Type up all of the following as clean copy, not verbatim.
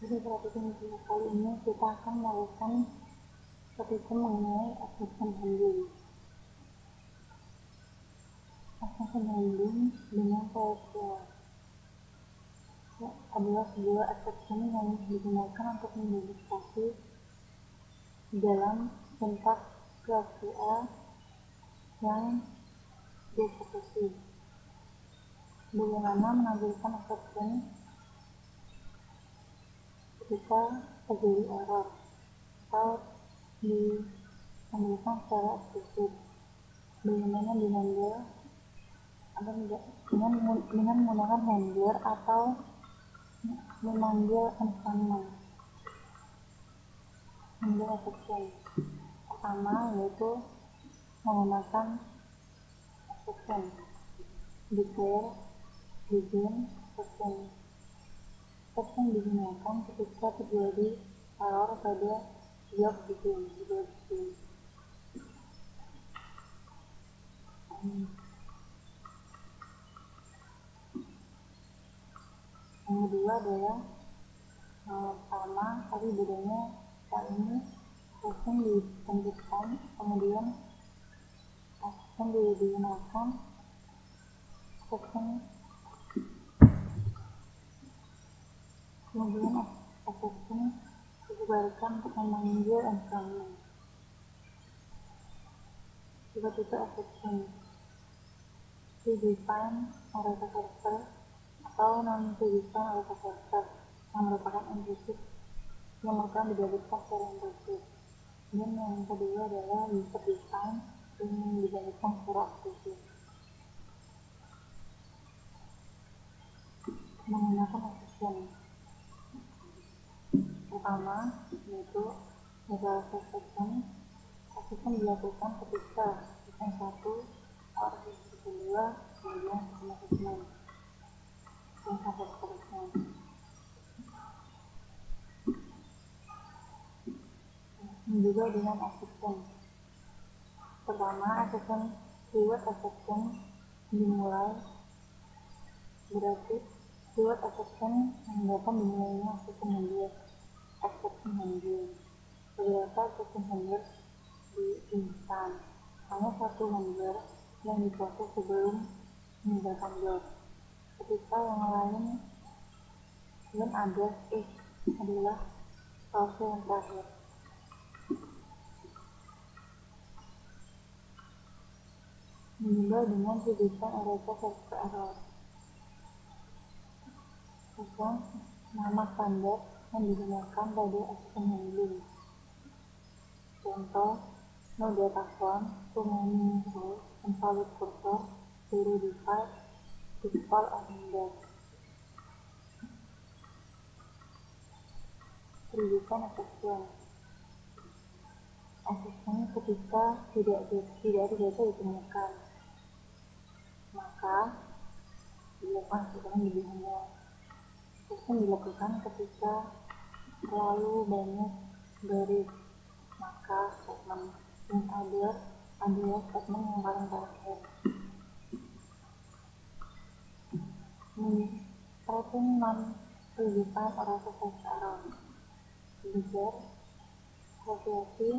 Jadi perhatikan video kali ini kita akan melakukan perhitungan mengenai assumption handling. Assumption handling dengan PSQL adalah sebuah assumption yang digunakan untuk mengidentifikasi dalam sintaks PSQL yang dieksekusi. Bagaimana menampilkan assumption ketika terjadi error atau ditampilkan secara eksplisit. Bagaimana dihandle dengan menggunakan handler atau memanggil instrument. Handle exception pertama yaitu menggunakan exception declare, begin, exception. Exception digunakan ketika terjadi error pada job begin. Yang kedua adalah sama tapi bedanya kali ini exception ditentukan, kemudian exception digunakan kemudian exception disebarkan untuk memanggil instrument. Tipe-tipe exception predefined array character atau non-predefined array character yang merupakan implicit yang merupakan dibalikan secara implicit. Dan yang kedua adalah user defined yang dibalikan secara eksplisit. Menggunakan exception pertama yaitu reservation exception dilakukan ketika yang satu atau kedua kemudian exception dan sampai seterusnya. Juga dengan exception pertama exception keyword exception dimulai berarti keyword exception menyebabkan dimulainya exception handler. Beberapa exception handler di instan hanya satu handler yang diproses sebelum meninggalkan job, ketika yang lain dan ada if adalah proses yang terakhir. Juga dengan predefined array character error bukan nama standar yang digunakan pada exception handling. Contoh, no data form, too many rows, invalid cursor, zero device, default on index. Predefined exception ketika tidak ada data ditemukan, maka dilakukan exception lebih banyak. Exception dilakukan ketika terlalu banyak garis, maka statement in other adalah statement yang paling terakhir. Tracing non-predefined array character declare variasi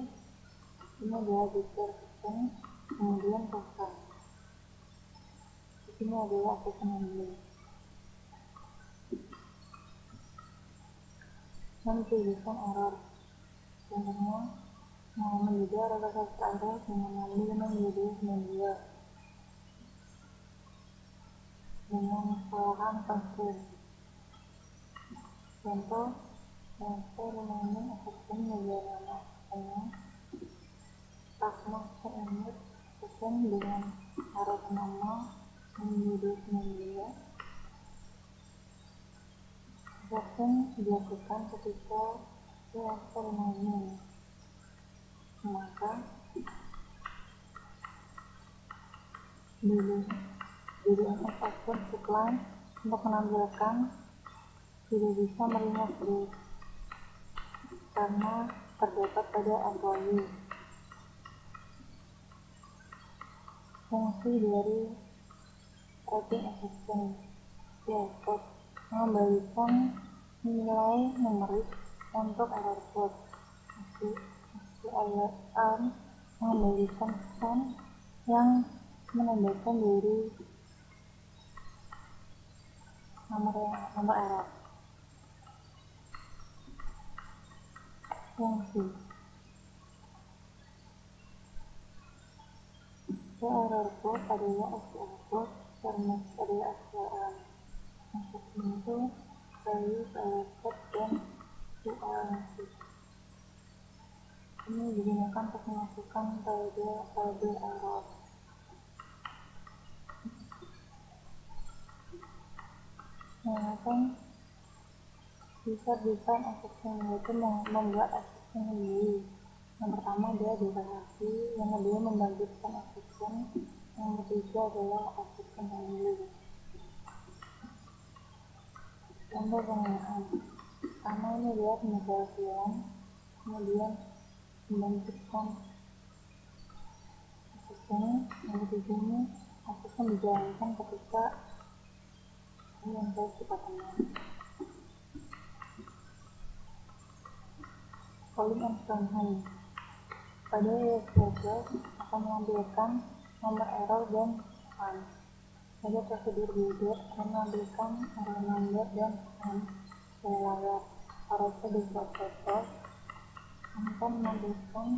ini adalah declare exception, kemudian kosong. Ini adalah exception handling. Non-predefined error contohnya menjadi array character dengan mengambil menjadi 92 dengan kesalahan constraint. Contoh transfer remaining exception bagaimana hanya tasma init exception dengan array nama menjadi 92. Exception dilakukan ketika transfer remaining, maka DDNS action decline untuk menampilkan tidak bisa menerima break karena terdapat pada employee. Fungsi dari tracking exception yaitu mengembalikan nilai numerik untuk error code. SQLARM mengembalikan pesan yang menandakan dari nomor error. Fungsi error code adalah SQL code, termasuk adalah SQLARM. Maksudnya itu value error code dan QRC. Ini digunakan untuk memasukkan pada error. Menggunakan desain exception, yaitu membuat exception sendiri. Yang pertama adalah deklarasi, yang kedua membangkitkan exception, yang ketiga adalah exception handling. Contoh penggunaan pertama ini adalah penyesuaian, kemudian membangkitkan exception, yang ketiga ini exception dijalankan ketika yang saya kita kenal. Calling and function pada ESBL akan menampilkan nomor error dan fun. Pada prosedur builder akan menampilkan error number dan fun pada layar. Pada developer akan menampilkan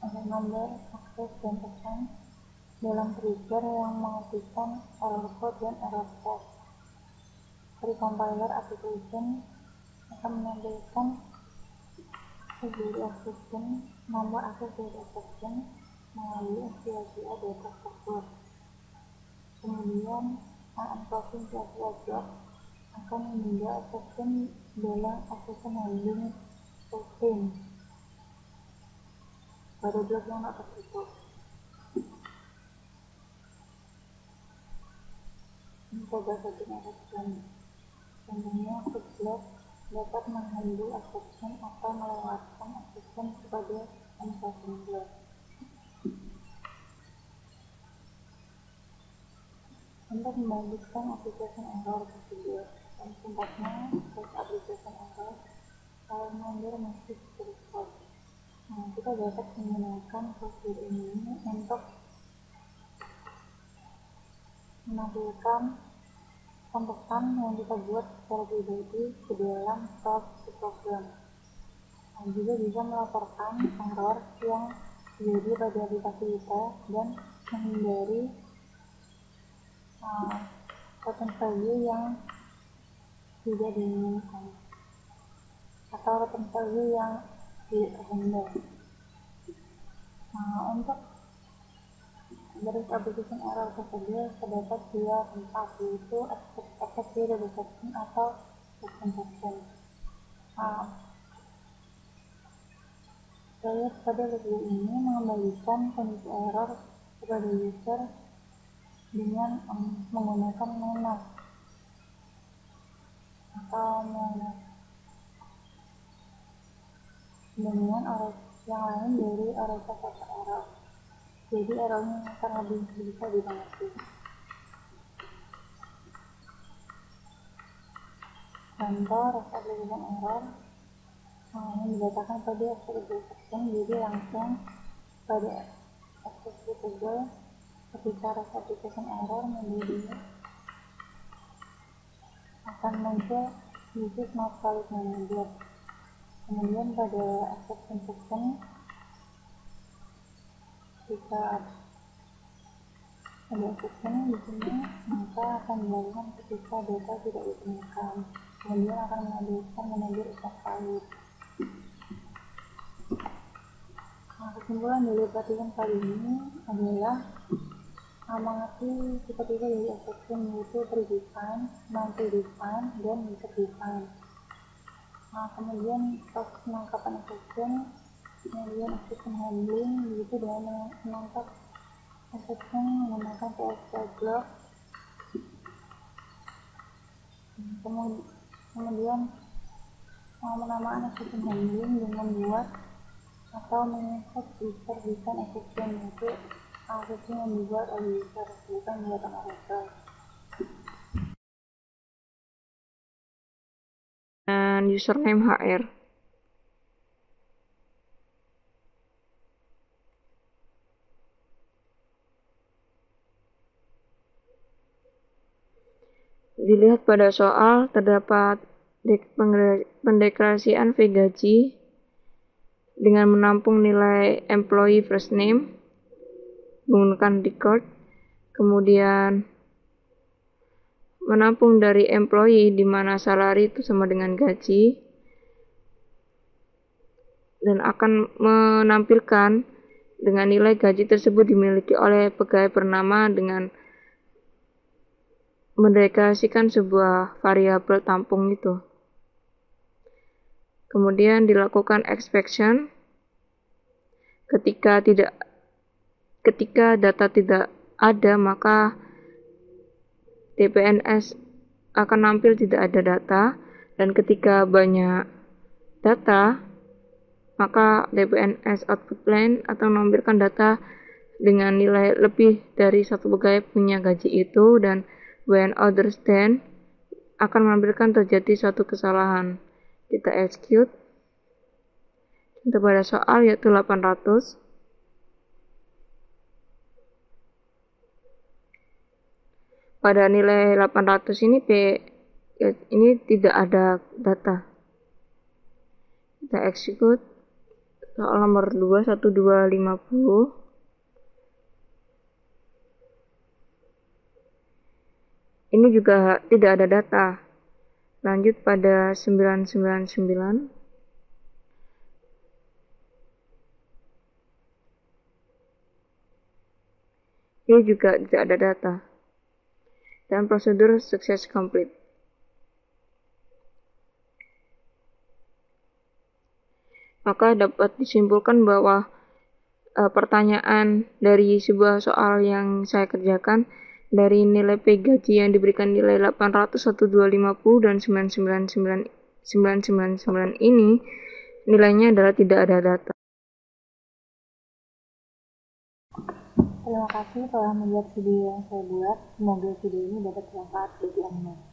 error number, akses, dan pesan dalam trigger yang mengartikan error code dan error code. Pre-compiler application akan menampilkan dari exception, nomor akses dari exception melalui SQL data struktur. Kemudian unclosing SQL block akan menunda exception dalam exception handling routine pada blok yang tak tertutup. Mencoba setting exception. Contohnya blok dapat menghandle exception atau melewatkan exception kepada unclosing block. Untuk membangkitkan application error tersebut, dan sifatnya test application error kalau number masih terus. Kita dapat menggunakan prosedur ini untuk menampilkan pesan yang kita buat secara pribadi ke dalam source program. Juga bisa melaporkan error yang terjadi pada aplikasi kita dan menghindari pattern value yang tidak diinginkan atau pattern value yang tidak terhindar. Untuk garis application error tersebut terdapat dua tempat, yaitu exception detection atau exception. Saya pada video ini mengembalikan kondisi error kepada user dengan menggunakan mana atau dengan yang lain dari orientasi error. Jadi errornya akan lebih bisa dimengerti. Contoh rest application error yang didatakan pada exception, jadi langsung pada executable ketika rest application error menjadi akan muncul this is not valid manager. Kemudian pada exception section jika ada exception di sini maka akan dilakukan ketika data tidak ditemukan. Kemudian akan mengambilkan manager is not valid. Kesimpulan dari pelatihan kali ini adalah mengerti tipe-tipe dari exception, yaitu pre-defined, non-pre-defined, dan mixed-defined. Kemudian proses penangkapan exception, kemudian exception handling, yaitu dengan menangkap exception menggunakan PSQL block. Kemudian penamaan exception handling dengan membuat atau menginsert user design exception, yaitu exception yang dibuat oleh user, bukan buatan Oracle. username HR. Dilihat pada soal, terdapat pendeklarasian fee gaji dengan menampung nilai employee first name menggunakan record, kemudian menampung dari employee di mana salary itu sama dengan gaji, dan akan menampilkan dengan nilai gaji tersebut dimiliki oleh pegawai bernama dengan mendeklarasikan sebuah variabel tampung itu. Kemudian dilakukan extraction ketika data tidak ada, maka TPNS akan nampil tidak ada data, dan ketika banyak data, maka TPNS output line atau menampilkan data dengan nilai lebih dari satu pegawai punya gaji itu, dan when others then akan menampilkan terjadi suatu kesalahan. Kita execute. Kita pada soal yaitu 800. Pada nilai 800 ini ini tidak ada data. Kita execute. Soal nomor 2, 1250. Ini juga tidak ada data. Lanjut pada 999. Ini juga tidak ada data. Dan prosedur sukses complete. Maka dapat disimpulkan bahwa pertanyaan dari sebuah soal yang saya kerjakan, dari nilai P gaji yang diberikan nilai 800, 1250, dan 999 ini nilainya adalah tidak ada data. Terima kasih telah melihat video yang saya buat. Semoga video ini dapat bermanfaat bagi Anda.